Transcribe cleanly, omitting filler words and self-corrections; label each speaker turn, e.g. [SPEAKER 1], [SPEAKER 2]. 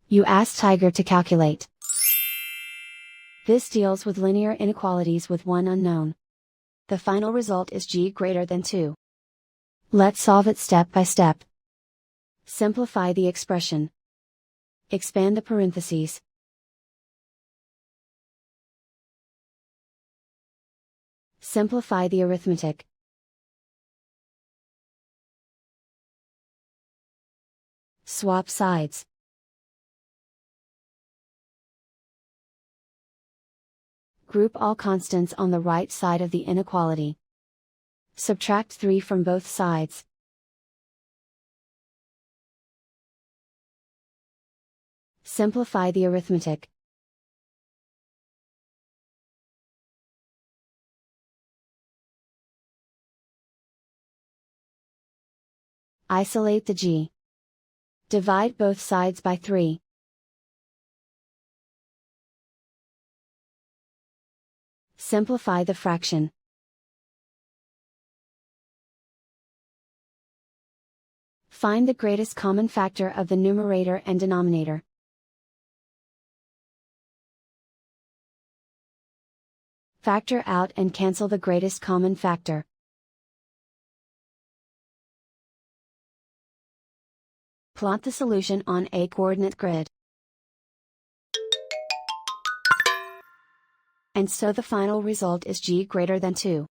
[SPEAKER 1] You ask Tiger to calculate. This deals with linear inequalities with one unknown. The final result is g greater than 2. Let's solve it step by step. Simplify the expression. Expand the parentheses. Simplify the arithmetic. Swap sides. Group all constants on the right side of the inequality. Subtract 3 from both sides. Simplify the arithmetic. Isolate the g. Divide both sides by 3. Simplify the fraction. Find the greatest common factor of the numerator and denominator. Factor out and cancel the greatest common factor. Plot the solution on a coordinate grid. And so the final result is g greater than 2.